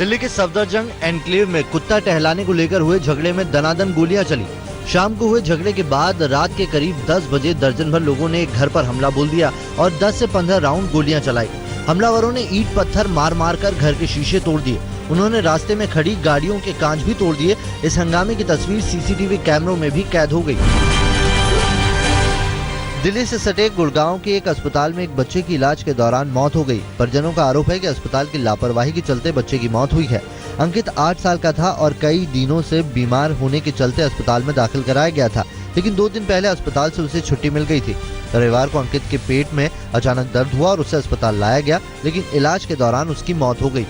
दिल्ली के सफदरजंग एनक्लेव में कुत्ता टहलाने को लेकर हुए झगड़े में दनादन गोलियां चली। शाम को हुए झगड़े के बाद रात के करीब 10 बजे दर्जन भर लोगों ने एक घर पर हमला बोल दिया और 10 से 15 राउंड गोलियां चलाई। हमलावरों ने ईंट पत्थर मार मार कर घर के शीशे तोड़ दिए। उन्होंने रास्ते में खड़ी गाड़ियों के कांच भी तोड़ दिए। इस हंगामे की तस्वीर सीसीटीवी कैमरों में भी कैद हो गई। दिल्ली से सटे गुड़गांव के एक अस्पताल में एक बच्चे की इलाज के दौरान मौत हो गई। परिजनों का आरोप है कि अस्पताल की लापरवाही के चलते बच्चे की मौत हुई है। अंकित 8 साल का था और कई दिनों से बीमार होने के चलते अस्पताल में दाखिल कराया गया था, लेकिन 2 दिन पहले अस्पताल से उसे छुट्टी मिल गई थी। रविवार को अंकित के पेट में अचानक दर्द हुआ और उसे अस्पताल लाया गया, लेकिन इलाज के दौरान उसकी मौत हो गई।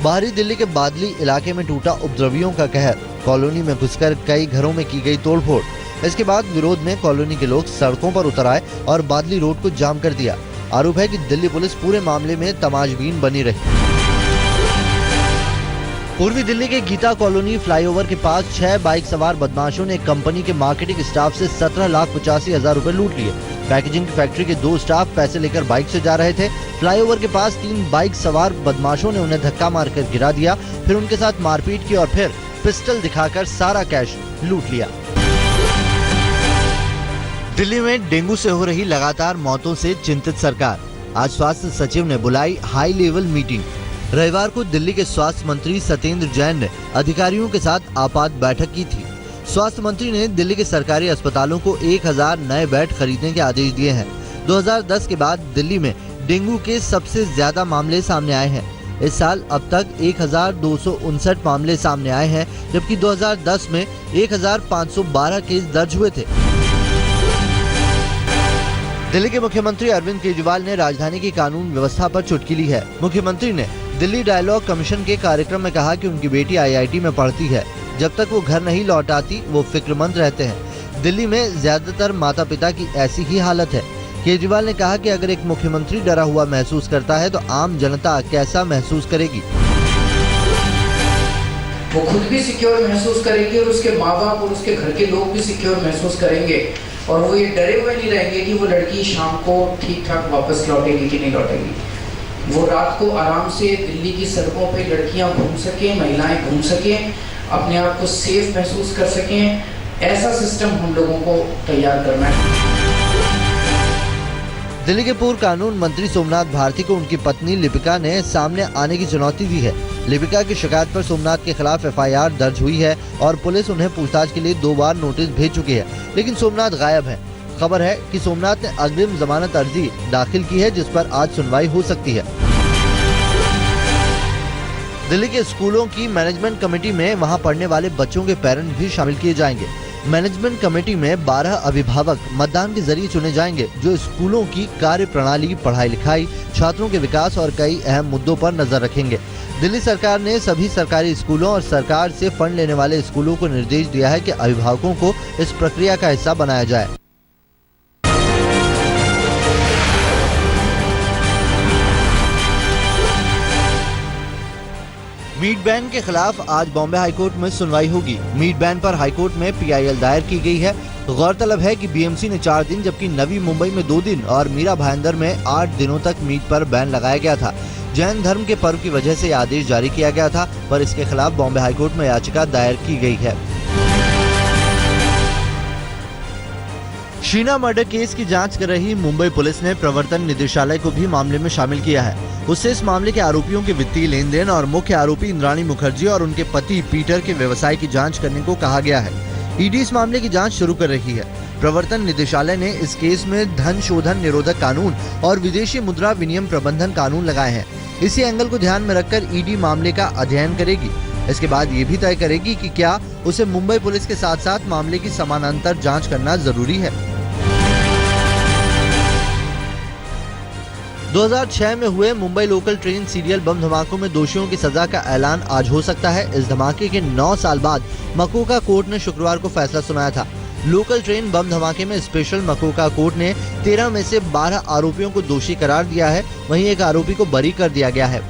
बाहरी दिल्ली के बादली इलाके में टूटा उपद्रवियों का कहर। कॉलोनी में घुसकर कई घरों में की गई तोड़फोड़। इसके बाद विरोध में कॉलोनी के लोग सड़कों पर उतर आए और बादली रोड को जाम कर दिया। आरोप है कि दिल्ली पुलिस पूरे मामले में तमाशबीन बनी रही। पूर्वी दिल्ली के गीता कॉलोनी फ्लाईओवर के पास 6 बाइक सवार बदमाशों ने कंपनी के मार्केटिंग स्टाफ से 17,85,000 रुपए लूट लिए। पैकेजिंग की फैक्ट्री के 2 स्टाफ पैसे लेकर बाइक से जा रहे थे। फ्लाईओवर के पास 3 बाइक सवार बदमाशों ने उन्हें धक्का मारकर गिरा दिया, फिर उनके साथ मारपीट की और फिर पिस्टल दिखाकर सारा कैश लूट लिया। दिल्ली में डेंगू से हो रही लगातार मौतों से चिंतित सरकार। आज स्वास्थ्य सचिव ने बुलाई हाई लेवल मीटिंग। रविवार को दिल्ली के स्वास्थ्य मंत्री सत्येंद्र जैन ने अधिकारियों के साथ आपात बैठक की थी। स्वास्थ्य मंत्री ने दिल्ली के सरकारी अस्पतालों को 1000 नए बेड खरीदने के आदेश दिए हैं। 2010 के बाद दिल्ली में डेंगू के सबसे ज्यादा मामले सामने आए हैं। इस साल अब तक 1259 मामले सामने आए हैं, जबकि 2010 में 1512 केस दर्ज हुए थे। दिल्ली के मुख्यमंत्री अरविंद केजरीवाल ने राजधानी की कानून व्यवस्था पर चुटकी ली है। मुख्यमंत्री ने दिल्ली डायलॉग कमीशन के कार्यक्रम में कहा कि उनकी बेटी IIT में पढ़ती है। जब तक वो घर नहीं लौट आती वो फिक्रमंद रहते हैं। दिल्ली में ज्यादातर माता पिता की ऐसी ही हालत है। केजरीवाल ने कहा कि अगर एक मुख्यमंत्री डरा हुआ महसूस करता है तो आम जनता कैसा महसूस करेगी। वो खुद भी सिक्योर महसूस करेगी और उसके माँ बाप और उसके घर के लोग भी सिक्योर महसूस करेंगे और वो ये डरे हुए नहीं रहेंगे कि वो लड़की शाम को ठीक ठाक वापस लौटेगी कि नहीं लौटेगी। वो रात को आराम से दिल्ली की सड़कों पे लड़कियां घूम सकें, महिलाएं घूम सकें, अपने आप को सेफ महसूस कर सकें। ऐसा सिस्टम हम लोगों को तैयार करना है। दिल्ली के पूर्व कानून मंत्री सोमनाथ भारती को उनकी पत्नी लिपिका ने सामने आने की चुनौती दी है। लिपिका की शिकायत पर सोमनाथ के खिलाफ FIR दर्ज हुई है और पुलिस उन्हें पूछताछ के लिए 2 बार नोटिस भेज चुकी है, लेकिन सोमनाथ गायब है। खबर है कि सोमनाथ ने अग्रिम जमानत अर्जी दाखिल की है, जिस पर आज सुनवाई हो सकती है। दिल्ली के स्कूलों की मैनेजमेंट कमेटी में वहां पढ़ने वाले बच्चों के पेरेंट्स भी शामिल किए जाएंगे। मैनेजमेंट कमेटी में 12 अभिभावक मतदान के जरिए चुने जाएंगे, जो स्कूलों की कार्य प्रणाली, पढ़ाई लिखाई, छात्रों के विकास और कई अहम मुद्दों पर नजर रखेंगे। दिल्ली सरकार ने सभी सरकारी स्कूलों और सरकार से फंड लेने वाले स्कूलों को निर्देश दिया है कि अभिभावकों को इस प्रक्रिया का हिस्सा बनाया जाए। मीट बैन के खिलाफ आज बॉम्बे हाईकोर्ट में सुनवाई होगी। मीट बैन पर हाईकोर्ट में PIL दायर की गई है। गौरतलब है कि BMC ने 4 दिन जबकि नवी मुंबई में 2 दिन और मीरा भाईंदर में 8 दिनों तक मीट पर बैन लगाया गया था। जैन धर्म के पर्व की वजह से आदेश जारी किया गया था, पर इसके खिलाफ बॉम्बे हाईकोर्ट में याचिका दायर की गई है। शीना मर्डर केस की जांच कर रही मुंबई पुलिस ने प्रवर्तन निदेशालय को भी मामले में शामिल किया है। उससे इस मामले के आरोपियों के वित्तीय लेन देन और मुख्य आरोपी इंद्राणी मुखर्जी और उनके पति पीटर के व्यवसाय की जांच करने को कहा गया है। ED इस मामले की जांच शुरू कर रही है। प्रवर्तन निदेशालय ने इस केस में धन शोधन निरोधक कानून और विदेशी मुद्रा विनिमय प्रबंधन कानून लगाए हैं। इसी एंगल को ध्यान में रखकर ED मामले का अध्ययन करेगी। इसके बाद ये भी तय करेगी कि क्या उसे मुंबई पुलिस के साथ साथ मामले की समानांतर जांच करना जरूरी है। 2006 में हुए Mumbai local train serial bomb धमाकों में दोषियों की सजा का ऐलान आज हो सकता है। इस धमाके के 9 साल बाद मकोका कोर्ट ने शुक्रवार को फैसला सुनाया था। लोकल ट्रेन बम धमाके में स्पेशल मकोका कोर्ट ने 13 में से 12 आरोपियों को दोषी करार दिया है, वहीं एक आरोपी को बरी कर दिया गया है।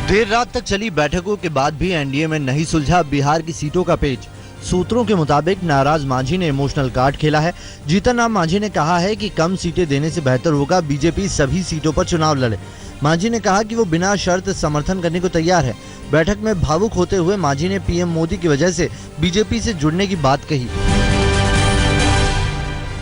देर रात तक चली बैठकों के बाद भी एनडीए में नहीं सुलझा बिहार की सीटों का पेच। सूत्रों के मुताबिक नाराज मांझी ने इमोशनल कार्ड खेला है। जीतन राम मांझी ने कहा है कि कम सीटें देने से बेहतर होगा बीजेपी सभी सीटों पर चुनाव लड़े। मांझी ने कहा कि वो बिना शर्त समर्थन करने को तैयार है। बैठक में भावुक होते हुए मांझी ने पीएम मोदी की वजह से बीजेपी से जुड़ने की बात कही।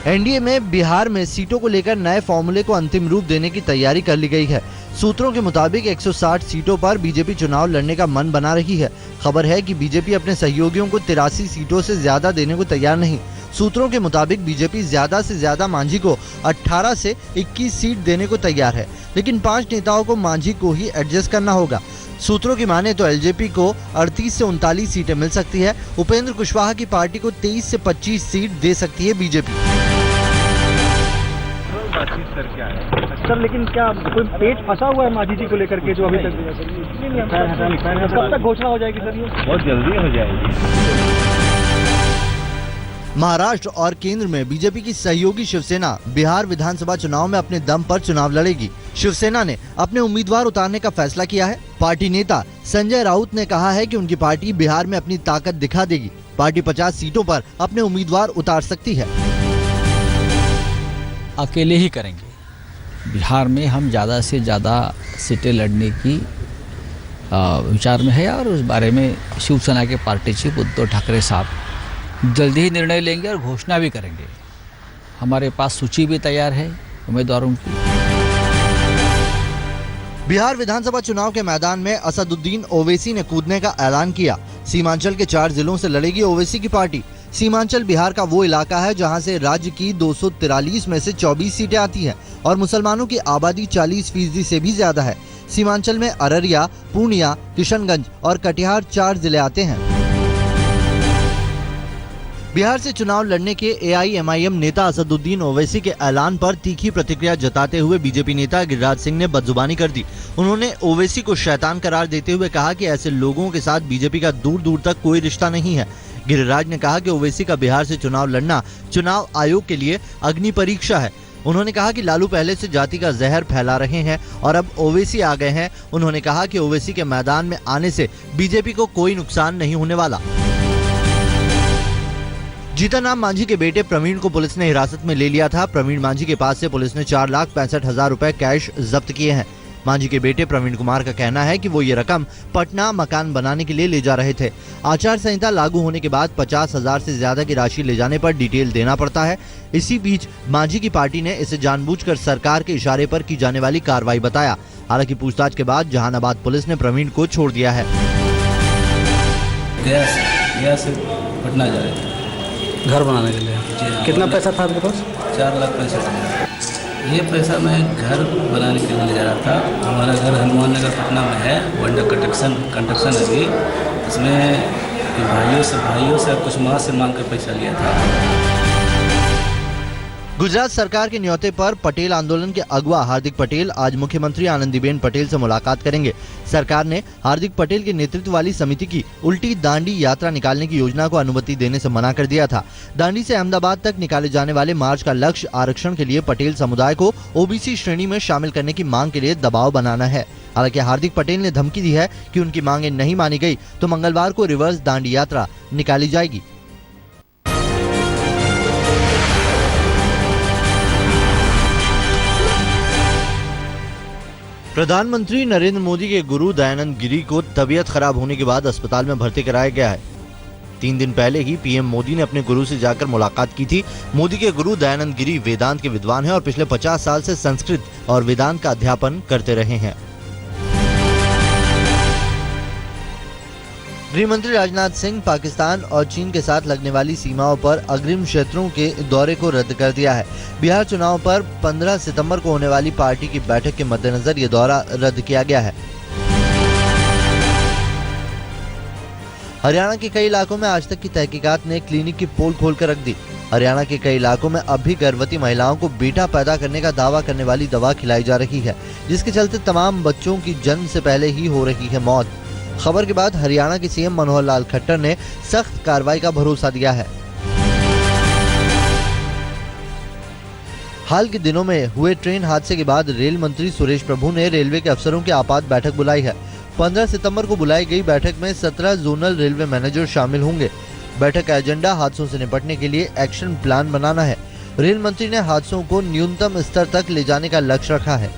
एनडीए में बिहार में सीटों को लेकर नए फॉर्मूले को अंतिम रूप देने की तैयारी कर ली गई है। सूत्रों के मुताबिक 160 सीटों पर बीजेपी चुनाव लड़ने का मन बना रही है। खबर है कि बीजेपी अपने सहयोगियों को 83 सीटों से ज्यादा देने को तैयार नहीं। सूत्रों के मुताबिक बीजेपी ज्यादा से ज्यादा मांझी को 18 से 21 सीट देने को तैयार है, लेकिन 5 नेताओं को मांझी को ही एडजस्ट करना होगा। सूत्रों की माने तो एलजेपी को 38 से 39 सीटें मिल सकती है। उपेंद्र कुशवाहा की पार्टी को 23 से 25 सीट दे सकती है बीजेपी। सर लेकिन क्या कोई पेच फंसा हुआ है मांझी जी को लेकर के जो अभी तक कब तक घोषणा हो जाएगी सर? ये बहुत जल्दी हो जाएगी। महाराष्ट्र और केंद्र में बीजेपी की सहयोगी शिवसेना बिहार विधानसभा चुनाव में अपने दम पर चुनाव लड़ेगी। शिवसेना ने अपने उम्मीदवार उतारने का फैसला किया है। पार्टी नेता संजय राउत ने कहा है कि उनकी पार्टी बिहार में अपनी ताकत दिखा देगी। पार्टी 50 सीटों पर अपने उम्मीदवार उतार सकती है। अकेले ही करेंगे। बिहार में हम ज़्यादा से ज़्यादा सीटें लड़ने की विचार में है और उस बारे में शिवसेना के पार्टी चीफ उद्धव ठाकरे साहब जल्दी ही निर्णय लेंगे और घोषणा भी करेंगे। हमारे पास सूची भी तैयार है उम्मीदवारों की। बिहार विधानसभा चुनाव के मैदान में असदुद्दीन ओवैसी ने कूदने का ऐलान किया। सीमांचल के 4 जिलों से लड़ेगी ओवैसी की पार्टी। सीमांचल बिहार का वो इलाका है जहां से राज्य की 243 में से 24 सीटें आती हैं और मुसलमानों की आबादी 40% से भी ज्यादा है। सीमांचल में अररिया, पूर्णिया, किशनगंज और कटिहार 4 जिले आते हैं। बिहार से चुनाव लड़ने के एआईएमआईएम नेता असदुद्दीन ओवैसी के ऐलान पर तीखी प्रतिक्रिया जताते हुए बीजेपी नेता गिरिराज सिंह ने बदजुबानी कर दी। उन्होंने ओवैसी को शैतान करार देते हुए कहा कि ऐसे लोगों के साथ बीजेपी का दूर दूर तक कोई रिश्ता नहीं है। गिरिराज ने कहा कि ओवैसी का बिहार से चुनाव लड़ना चुनाव आयोग के लिए अग्नि परीक्षा है। उन्होंने कहा कि लालू पहले से जाति का जहर फैला रहे हैं और अब ओवैसी आ गए हैं। उन्होंने कहा कि ओवैसी के मैदान में आने से बीजेपी को कोई नुकसान नहीं होने वाला। जीतन राम मांझी के बेटे प्रवीण को पुलिस ने हिरासत में ले लिया था। प्रवीण मांझी के पास से पुलिस ने 4,65,000 रुपए कैश जब्त किए हैं। मांझी के बेटे प्रवीण कुमार का कहना है कि वो ये रकम पटना मकान बनाने के लिए ले जा रहे थे। आचार संहिता लागू होने के बाद 50,000 से ज्यादा की राशि ले जाने पर डिटेल देना पड़ता है। इसी बीच मांझी की पार्टी ने इसे जानबूझकर सरकार के इशारे पर की जाने वाली कार्रवाई बताया। हालांकि पूछताछ के बाद जहानाबाद पुलिस ने प्रवीण को छोड़ दिया है। गया से पटना जा रहे थे घर बनाने के लिए। कितना पैसा था आपके पास? 4,65,000। ये पैसा मैं घर बनाने के लिए ले जा रहा था। हमारा घर हनुमान नगर पटना में है, वो अंडर कंस्ट्रक्शन अभी। इसमें भाइयों से कुछ माँ से मांग कर पैसा लिया था। गुजरात सरकार के न्योते पर पटेल आंदोलन के अगवा हार्दिक पटेल आज मुख्यमंत्री आनंदीबेन पटेल से मुलाकात करेंगे। सरकार ने हार्दिक पटेल के नेतृत्व वाली समिति की उल्टी दांडी यात्रा निकालने की योजना को अनुमति देने से मना कर दिया था। दांडी से अहमदाबाद तक निकाले जाने वाले मार्च का लक्ष्य आरक्षण के लिए पटेल समुदाय को ओबीसी श्रेणी में शामिल करने की मांग के लिए दबाव बनाना है। हालांकि हार्दिक पटेल ने धमकी दी है कि उनकी मांगे नहीं मानी गई तो मंगलवार को रिवर्स दांडी यात्रा निकाली जाएगी। प्रधानमंत्री नरेंद्र मोदी के गुरु दयानंद गिरी को तबीयत खराब होने के बाद अस्पताल में भर्ती कराया गया है। 3 दिन पहले ही पीएम मोदी ने अपने गुरु से जाकर मुलाकात की थी। मोदी के गुरु दयानंद गिरी वेदांत के विद्वान हैं और पिछले 50 साल से संस्कृत और वेदांत का अध्यापन करते रहे हैं। गृहमंत्री राजनाथ सिंह पाकिस्तान और चीन के साथ लगने वाली सीमाओं पर अग्रिम क्षेत्रों के दौरे को रद्द कर दिया है। बिहार चुनाव पर 15 सितंबर को होने वाली पार्टी की बैठक के मद्देनजर ये दौरा रद्द किया गया है। हरियाणा के कई इलाकों में आज तक की तहकीकात ने क्लिनिक की पोल खोलकर रख दी। हरियाणा के कई इलाकों में अब भी गर्भवती महिलाओं को बेटा पैदा करने का दावा करने वाली दवा खिलाई जा रही है, जिसके चलते तमाम बच्चों की जन्म से पहले ही हो रही है मौत। खबर के बाद हरियाणा के सीएम मनोहर लाल खट्टर ने सख्त कार्रवाई का भरोसा दिया है। हाल के दिनों में हुए ट्रेन हादसे के बाद रेल मंत्री सुरेश प्रभु ने रेलवे के अफसरों की आपात बैठक बुलाई है। 15 सितंबर को बुलाई गई बैठक में 17 जोनल रेलवे मैनेजर शामिल होंगे। बैठक का एजेंडा हादसों से निपटने के लिए एक्शन प्लान बनाना है। रेल मंत्री ने हादसों को न्यूनतम स्तर तक ले जाने का लक्ष्य रखा है।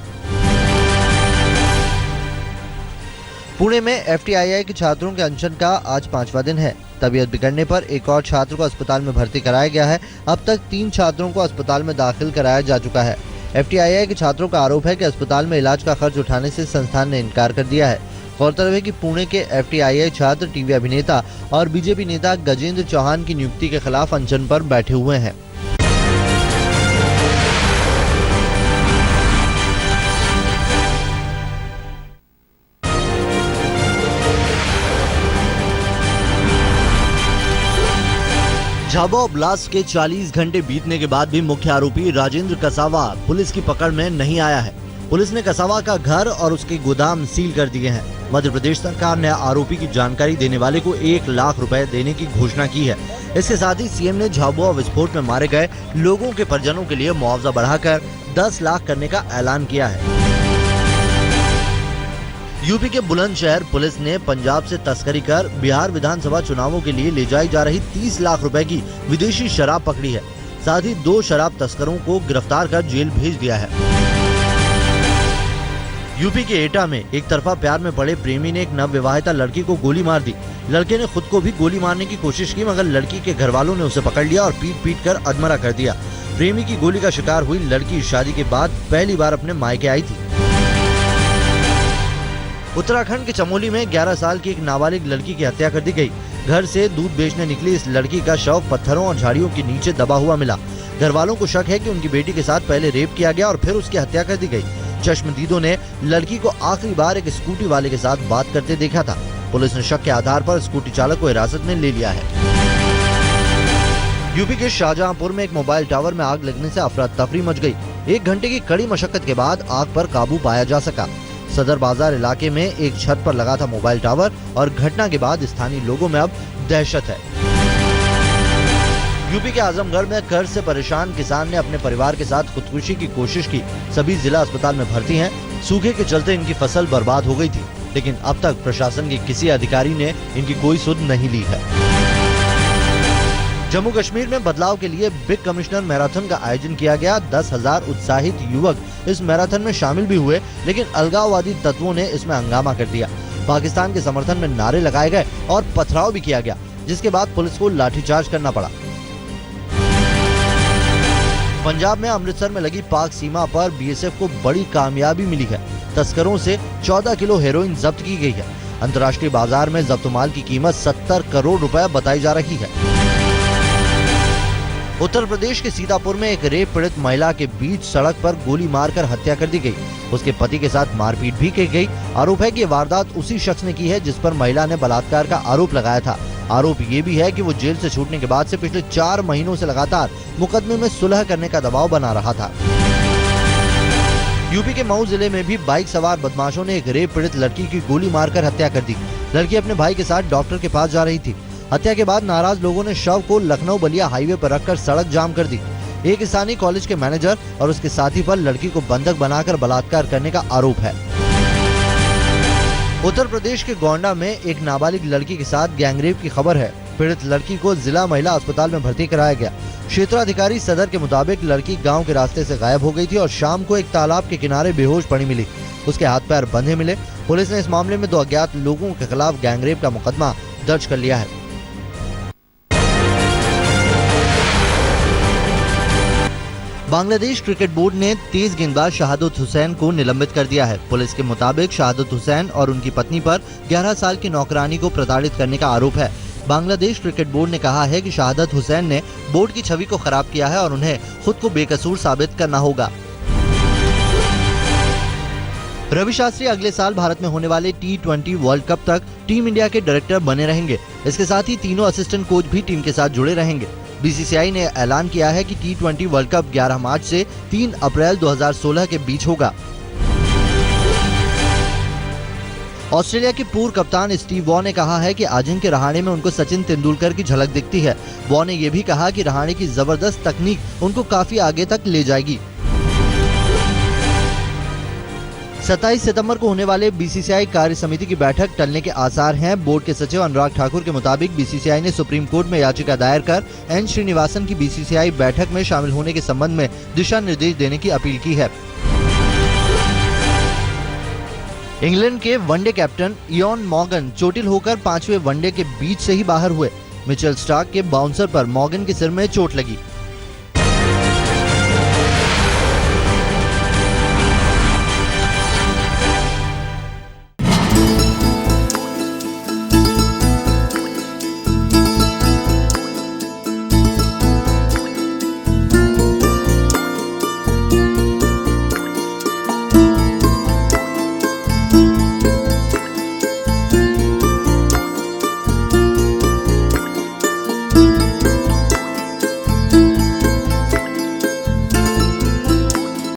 पुणे में एफटीआईआई के छात्रों के अनशन का आज 5वां दिन है। तबीयत बिगड़ने पर एक और छात्र को अस्पताल में भर्ती कराया गया है। अब तक 3 छात्रों को अस्पताल में दाखिल कराया जा चुका है। एफटीआईआई के छात्रों का आरोप है कि अस्पताल में इलाज का खर्च उठाने से संस्थान ने इनकार कर दिया है। गौरतलब है कि पुणे के एफटीआईआई छात्र टीवी अभिनेता और बीजेपी नेता गजेंद्र चौहान की नियुक्ति के खिलाफ अनशन पर बैठे हुए हैं। झाबुआ ब्लास्ट के 40 घंटे बीतने के बाद भी मुख्य आरोपी राजेंद्र कसावा पुलिस की पकड़ में नहीं आया है। पुलिस ने कसावा का घर और उसके गोदाम सील कर दिए हैं। मध्य प्रदेश सरकार ने आरोपी की जानकारी देने वाले को 1 लाख रुपए देने की घोषणा की है। इसके साथ ही सीएम ने झाबुआ विस्फोट में मारे गए लोगों के परिजनों के लिए मुआवजा बढ़ाकर 10 लाख करने का ऐलान किया है। यूपी के बुलंदशहर पुलिस ने पंजाब से तस्करी कर बिहार विधानसभा चुनावों के लिए ले जाई जा रही 30 लाख रुपए की विदेशी शराब पकड़ी है। साथ ही 2 शराब तस्करों को गिरफ्तार कर जेल भेज दिया है। यूपी के एटा में एक तरफा प्यार में पड़े प्रेमी ने एक नवविवाहिता लड़की को गोली मार दी। लड़के ने खुद को भी गोली मारने की कोशिश की, मगर लड़की के घर वालों ने उसे पकड़ लिया और पीट कर अधमरा कर दिया। प्रेमी की गोली का शिकार हुई लड़की शादी के बाद पहली बार अपने मायके आई थी। उत्तराखंड के चमोली में 11 साल की एक नाबालिग लड़की की हत्या कर दी गई। घर से दूध बेचने निकली इस लड़की का शव पत्थरों और झाड़ियों के नीचे दबा हुआ मिला। घर वालों को शक है कि उनकी बेटी के साथ पहले रेप किया गया और फिर उसकी हत्या कर दी गई। चश्मदीदों ने लड़की को आखिरी बार एक स्कूटी वाले के साथ बात करते देखा था। पुलिस ने शक के आधार पर स्कूटी चालक को हिरासत में ले लिया है। यूपी के शाहजहांपुर में एक मोबाइल टावर में आग लगने से अफरा तफरी मच गई। 1 घंटे की कड़ी मशक्कत के बाद आग पर काबू पाया जा सका। सदर बाजार इलाके में एक छत पर लगा था मोबाइल टावर और घटना के बाद स्थानीय लोगों में अब दहशत है। यूपी के आजमगढ़ में कर्ज से परेशान किसान ने अपने परिवार के साथ खुदकुशी की कोशिश की। सभी जिला अस्पताल में भर्ती हैं। सूखे के चलते इनकी फसल बर्बाद हो गई थी, लेकिन अब तक प्रशासन के किसी अधिकारी ने इनकी कोई सुध नहीं ली है। जम्मू कश्मीर में बदलाव के लिए बिग कमिश्नर मैराथन का आयोजन किया गया। 10,000 उत्साहित युवक इस मैराथन में शामिल भी हुए, लेकिन अलगाववादी तत्वों ने इसमें हंगामा कर दिया। पाकिस्तान के समर्थन में नारे लगाए गए और पथराव भी किया गया, जिसके बाद पुलिस को लाठीचार्ज करना पड़ा। पंजाब में अमृतसर में लगी पाक सीमा पर बीएसएफ को बड़ी कामयाबी मिली है। तस्करों से 14 किलो हेरोइन जब्त की गई है। अंतर्राष्ट्रीय बाजार में जब्त माल की कीमत 70 करोड़ रुपए बताई जा रही है। उत्तर प्रदेश के सीतापुर में एक रेप पीड़ित महिला के बीच सड़क पर गोली मारकर हत्या कर दी गई। उसके पति के साथ मारपीट भी की गई। आरोप है कि ये वारदात उसी शख्स ने की है जिस पर महिला ने बलात्कार का आरोप लगाया था। आरोप ये भी है कि वो जेल से छूटने के बाद से पिछले 4 महीनों से लगातार मुकदमे में सुलह करने का दबाव बना रहा था। यूपी के मऊ जिले में भी बाइक सवार बदमाशों ने एक रेप पीड़ित लड़की की गोली मारकर हत्या कर दी। लड़की अपने भाई के साथ डॉक्टर के पास जा रही थी। हत्या के बाद नाराज लोगों ने शव को लखनऊ बलिया हाईवे पर रखकर सड़क जाम कर दी। एक स्थानीय कॉलेज के मैनेजर और उसके साथी पर लड़की को बंधक बनाकर बलात्कार करने का आरोप है। उत्तर प्रदेश के गोंडा में एक नाबालिग लड़की के साथ गैंगरेप की खबर है। पीड़ित लड़की को जिला महिला अस्पताल में भर्ती कराया गया। क्षेत्राधिकारी सदर के मुताबिक लड़की गांव के रास्ते से गायब हो गई थी और शाम को एक तालाब के किनारे बेहोश पड़ी मिली। उसके हाथ पैर बंधे मिले। पुलिस ने इस मामले में 2 अज्ञात लोगों के खिलाफ गैंगरेप का मुकदमा दर्ज कर लिया है। बांग्लादेश क्रिकेट बोर्ड ने तेज गेंदबाज शहादत हुसैन को निलंबित कर दिया है। पुलिस के मुताबिक शहादत हुसैन और उनकी पत्नी पर 11 साल की नौकरानी को प्रताड़ित करने का आरोप है। बांग्लादेश क्रिकेट बोर्ड ने कहा है कि शहादत हुसैन ने बोर्ड की छवि को खराब किया है और उन्हें खुद को बेकसूर साबित करना होगा। रवि शास्त्री अगले साल भारत में होने वाले T20 वर्ल्ड कप तक टीम इंडिया के डायरेक्टर बने रहेंगे। इसके साथ ही तीनों असिस्टेंट कोच भी टीम के साथ जुड़े रहेंगे। बीसीसीआई ने ऐलान किया है कि T20 वर्ल्ड कप 11 मार्च से 3 अप्रैल 2016 के बीच होगा। ऑस्ट्रेलिया के पूर्व कप्तान स्टीव वॉ ने कहा है कि अजिंक्य रहाणे में उनको सचिन तेंदुलकर की झलक दिखती है। वॉ ने यह भी कहा कि रहाणे की जबरदस्त तकनीक उनको काफी आगे तक ले जाएगी। 27 सितंबर को होने वाले बीसीसीआई कार्य समिति की बैठक टलने के आसार हैं। बोर्ड के सचिव अनुराग ठाकुर के मुताबिक बीसीसीआई ने सुप्रीम कोर्ट में याचिका दायर कर एन श्रीनिवासन की बीसीसीआई बैठक में शामिल होने के संबंध में दिशा निर्देश देने की अपील की है। इंग्लैंड के वनडे कैप्टन इयॉन मॉर्गन चोटिल होकर 5वें वनडे के बीच से ही बाहर हुए। मिचेल स्टार्क के बाउंसर पर मॉर्गन के सिर में चोट लगी।